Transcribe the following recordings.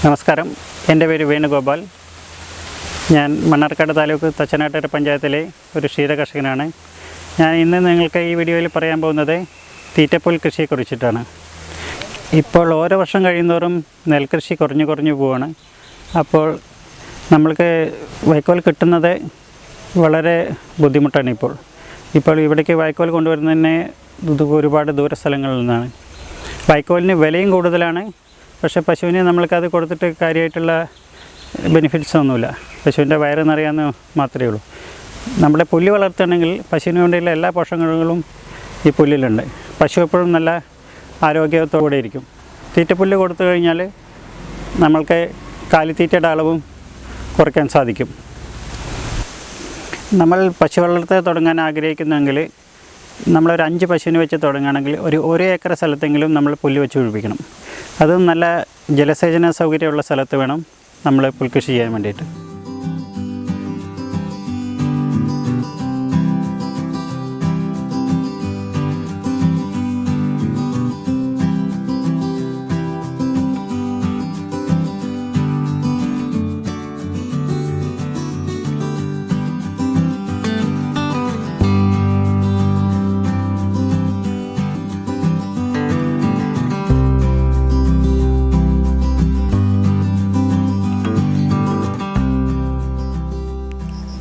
നമസ്കാരം, എൻ്റെ പേര് വേണുഗോപാൽ. ഞാൻ മണ്ണാർക്കാട് താലൂക്ക് തച്ചനാട്ടുകര പഞ്ചായത്തിലെ ഒരു ക്ഷീരകർഷകനാണ്. ഞാൻ ഇന്ന് നിങ്ങൾക്ക് ഈ വീഡിയോയിൽ പറയാൻ പോകുന്നത് തീറ്റപ്പുൽ കൃഷിയെക്കുറിച്ചിട്ടാണ്. ഇപ്പോൾ ഓരോ വർഷം കഴിയുന്തോറും നെൽകൃഷി കുറഞ്ഞു പോവുകയാണ്. അപ്പോൾ നമ്മൾക്ക് വൈക്കോൽ കിട്ടുന്നത് വളരെ ബുദ്ധിമുട്ടാണ്. ഇപ്പോൾ ഇവിടേക്ക് വൈക്കോൽ കൊണ്ടുവരുന്നതിന് ഒരുപാട് ദൂര സ്ഥലങ്ങളിൽ നിന്നാണ്. വൈക്കോലിന് വിലയും കൂടുതലാണ്. പക്ഷേ പശുവിനെ നമ്മൾക്കത് കൊടുത്തിട്ട് കാര്യമായിട്ടുള്ള ബെനിഫിറ്റ്സ് ഒന്നുമില്ല. പശുവിൻ്റെ വയറ് നിറയാന്ന് മാത്രമേ ഉള്ളൂ. നമ്മുടെ പുല്ല് വളർത്തുകയാണെങ്കിൽ പശുവിന് വേണ്ടിയുള്ള എല്ലാ പോഷകങ്ങളും ഈ പുല്ലിലുണ്ട്. പശു എപ്പോഴും നല്ല ആരോഗ്യത്തോടെ ഇരിക്കും. തീറ്റപ്പുല്ല് കൊടുത്തു കഴിഞ്ഞാൽ നമ്മൾക്ക് കാലിത്തീറ്റയുടെ അളവും കുറയ്ക്കാൻ സാധിക്കും. നമ്മൾ പശു വളർത്തൽ തുടങ്ങാൻ ആഗ്രഹിക്കുന്നെങ്കിൽ നമ്മളൊരു 5 പശുവിനെ വെച്ച് തുടങ്ങുകയാണെങ്കിൽ ഒരു ഏക്കർ സ്ഥലത്തെങ്കിലും നമ്മൾ പുല്ല് വെച്ച് പിടിപ്പിക്കണം. അതും നല്ല ജലസേചന സൗകര്യമുള്ള സ്ഥലത്ത് വേണം നമ്മൾ പുൽകൃഷി ചെയ്യാൻ വേണ്ടിയിട്ട്.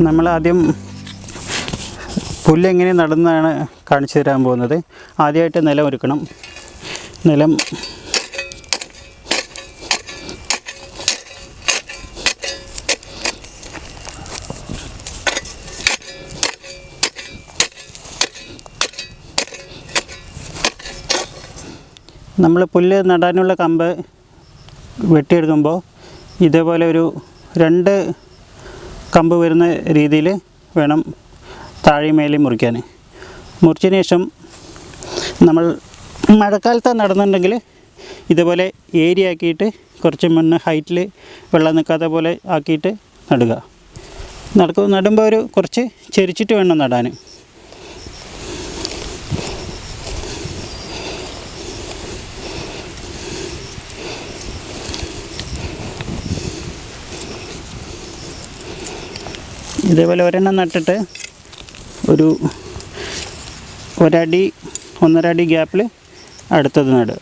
നമ്മളാദ്യം പുല്ലെങ്ങനെ നടുന്നതാണ് കാണിച്ചു തരാൻ പോകുന്നത്. ആദ്യമായിട്ട് നിലം ഒരുക്കണം. നിലം നമ്മൾ പുല്ല് നടാനുള്ള കമ്പ് വെട്ടിയെടുക്കുമ്പോൾ ഇതേപോലെ ഒരു 2 കമ്പ് വരുന്ന രീതിയിൽ വേണം താഴെയും മേലെയും മുറിക്കാൻ. മുറിച്ചതിന് ശേഷം നമ്മൾ മഴക്കാലത്താണ് നടുന്നുണ്ടെങ്കിൽ ഇതുപോലെ ഏരിയ ആക്കിയിട്ട് കുറച്ച് മണ്ണ് ഹൈറ്റിൽ വെള്ളം നിൽക്കാത്ത പോലെ ആക്കിയിട്ട് നടുമ്പോൾ ഒരു കുറച്ച് ചെരിച്ചിട്ട് വേണം നടാൻ. ഇതേപോലെ ഒരെണ്ണം നട്ടിട്ട് ഒരു 1 അടി 1.5 അടി ഗ്യാപ്പിൽ അടുത്തത് നടുക.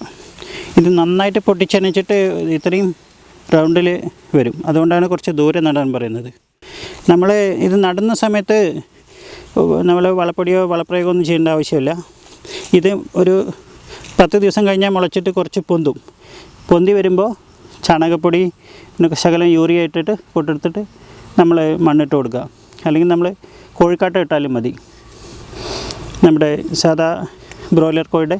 ഇത് നന്നായിട്ട് പൊട്ടിച്ചനച്ചിട്ട് ഇത്രയും റൗണ്ടിൽ വരും. അതുകൊണ്ടാണ് കുറച്ച് ദൂരെ നടാൻ പറയുന്നത്. നമ്മൾ ഇത് നടുന്ന സമയത്ത് നമ്മൾ വളപ്പൊടിയോ വളപ്രയോഗമോ ഒന്നും ചെയ്യേണ്ട ആവശ്യമില്ല. ഇത് ഒരു 10 ദിവസം കഴിഞ്ഞാൽ മുളച്ചിട്ട് കുറച്ച് പൊന്തി വരുമ്പോൾ ചാണകപ്പൊടി പിന്നെ ശകലം യൂറിയ ഇട്ടിട്ട് പൊട്ടെടുത്തിട്ട് നമ്മൾ മണ്ണിട്ട് കൊടുക്കുക. അല്ലെങ്കിൽ നമ്മൾ കോഴിക്കാട്ട ഇട്ടാലും മതി. നമ്മുടെ സാധാ ബ്രോയിലർ കോഴിയുടെ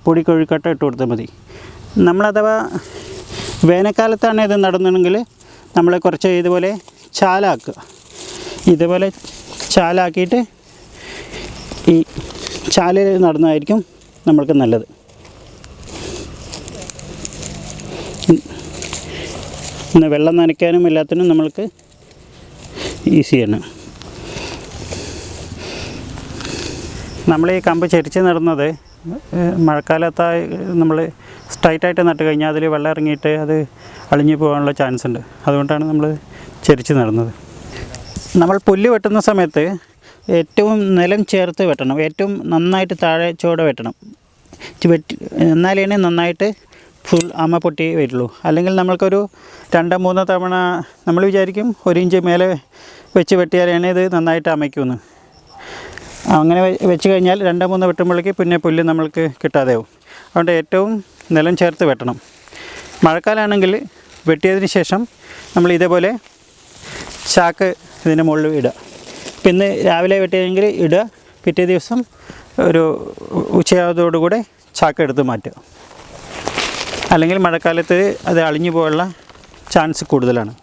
പൊടി കോഴിക്കാട്ട ഇട്ട് കൊടുത്താൽ മതി. നമ്മളഥവാ വേനൽക്കാലത്താണ് ഇത് നടുന്നതെങ്കിൽ നമ്മൾ കുറച്ച് ഇതുപോലെ ചാലാക്കുക. ഇതുപോലെ ചാലാക്കിയിട്ട് ഈ ചാലിൽ നടുന്നതായിരിക്കും നമ്മൾക്ക് നല്ലത്. പിന്നെ വെള്ളം നനയ്ക്കാനും എല്ലാത്തിനും നമ്മൾക്ക് ഈസിയാണ്. നമ്മൾ ഈ കമ്പ് ചെരിച്ച് നടുന്നത് മഴക്കാലത്തായി നമ്മൾ സ്ട്രൈറ്റായിട്ട് നട്ട് കഴിഞ്ഞാൽ അതിൽ വെള്ളം ഇറങ്ങിയിട്ട് അത് അളിഞ്ഞു പോകാനുള്ള ചാൻസ് ഉണ്ട്. അതുകൊണ്ടാണ് നമ്മൾ ചെരിച്ച് നടുന്നത്. നമ്മൾ പുല്ല് വെട്ടുന്ന സമയത്ത് ഏറ്റവും നിലം ചേർത്ത് വെട്ടണം. ഏറ്റവും നന്നായിട്ട് താഴെ ചുവടെ വെട്ടണം. എന്നാലേ നന്നായിട്ട് ഫുൾ അമ പൊട്ടി വരുള്ളൂ. അല്ലെങ്കിൽ നമ്മൾക്കൊരു 2-3 തവണ നമ്മൾ വിചാരിക്കും 1 ഇഞ്ച് മേലെ വെച്ച് വെട്ടിയാലാണ് ഇത് നന്നായിട്ട് അമയ്ക്കുമെന്ന്. അങ്ങനെ വെച്ച് കഴിഞ്ഞാൽ 2-3 വെട്ടുമ്പോഴേക്ക് പിന്നെ പുല്ല് നമ്മൾക്ക് കിട്ടാതെയാവും. അതുകൊണ്ട് ഏറ്റവും നിലം ചേർത്ത് വെട്ടണം. മഴക്കാലമാണെങ്കിൽ വെട്ടിയതിന് ശേഷം നമ്മൾ ഇതേപോലെ ചാക്ക് ഇതിൻ്റെ മുകളിൽ ഇടുക. പിന്നെ രാവിലെ വെട്ടിയെങ്കിൽ ഇടുക. പിറ്റേ ദിവസം ഒരു ഉച്ചയാവതോടുകൂടെ ചാക്ക് എടുത്ത് മാറ്റുക. അല്ലെങ്കിൽ മഴക്കാലത്ത് അത് അളിഞ്ഞു പോകാനുള്ള ചാൻസ് കൂടുതലാണ്.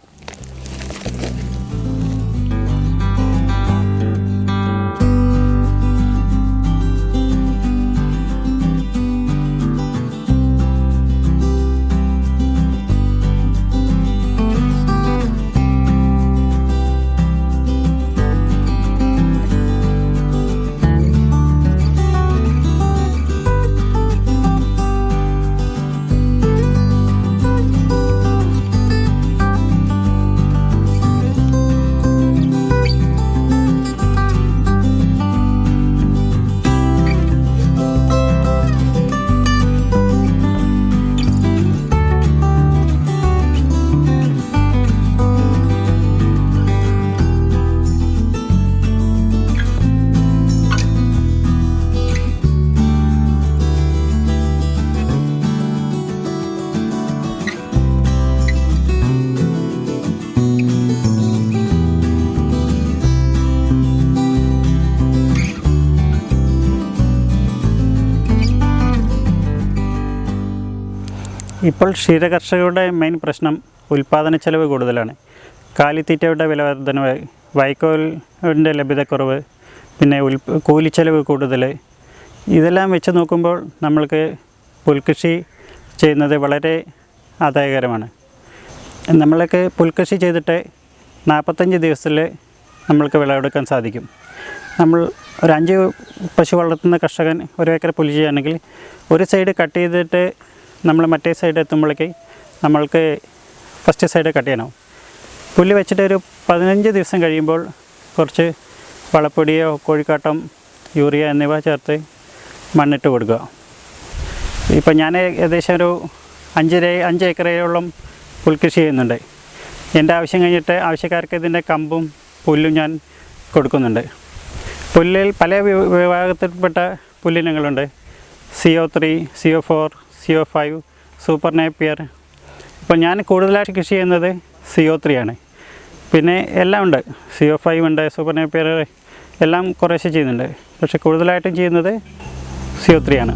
ഇപ്പോൾ ക്ഷീരകർഷകരുടെ മെയിൻ പ്രശ്നം ഉൽപ്പാദന ചെലവ് കൂടുതലാണ്. കാലിത്തീറ്റയുടെ വില വർധനവ്, വൈക്കോലിൻ്റെ ലഭ്യതക്കുറവ്, പിന്നെ കൂലിച്ചെലവ് കൂടുതൽ. ഇതെല്ലാം വെച്ച് നോക്കുമ്പോൾ നമ്മൾക്ക് പുൽകൃഷി ചെയ്യുന്നത് വളരെ ആദായകരമാണ്. നമ്മൾക്ക് പുൽകൃഷി ചെയ്തിട്ട് 45 ദിവസത്തിൽ നമ്മൾക്ക് വിളവെടുക്കാൻ സാധിക്കും. നമ്മൾ ഒരു 5 പശു വളർത്തുന്ന കർഷകൻ 1 ഏക്കർ പുല്ല് ചെയ്യുകയാണെങ്കിൽ ഒരു സൈഡ് കട്ട് ചെയ്തിട്ട് നമ്മൾ മറ്റേ സൈഡ് എത്തുമ്പോഴേക്ക് നമ്മൾക്ക് ഫസ്റ്റ് സൈഡ് കട്ട് ചെയ്യണം. പുല്ല് വെച്ചിട്ട് ഒരു 15 ദിവസം കഴിയുമ്പോൾ കുറച്ച് വളപ്പൊടിയോ കോഴിക്കാട്ടം, യൂറിയ എന്നിവ ചേർത്ത് മണ്ണിട്ട് കൊടുക്കുക. ഇപ്പോൾ ഞാൻ ഏകദേശം ഒരു 5 ഏക്കറയോളം പുൽകൃഷി ചെയ്യുന്നുണ്ട്. എൻ്റെ ആവശ്യം കഴിഞ്ഞിട്ട് ആവശ്യക്കാർക്ക് ഇതിൻ്റെ കമ്പും പുല്ലും ഞാൻ കൊടുക്കുന്നുണ്ട്. പുല്ലിൽ പല വിഭാഗത്തിൽപ്പെട്ട പുല്ലിനങ്ങളുണ്ട്. CO3, CO4, CO5, super Napier. ഇപ്പോൾ ഞാൻ കൂടുതലായിട്ട് കൃഷി ചെയ്യുന്നത് CO3 ആണ്. പിന്നെ എല്ലാം ഉണ്ട്, CO5 ഉണ്ട്, സൂപ്പർ നേപ്പിയർ എല്ലാം കുറേശ്ശെ ചെയ്യുന്നുണ്ട്. പക്ഷേ കൂടുതലായിട്ടും ചെയ്യുന്നത് CO3 ആണ്.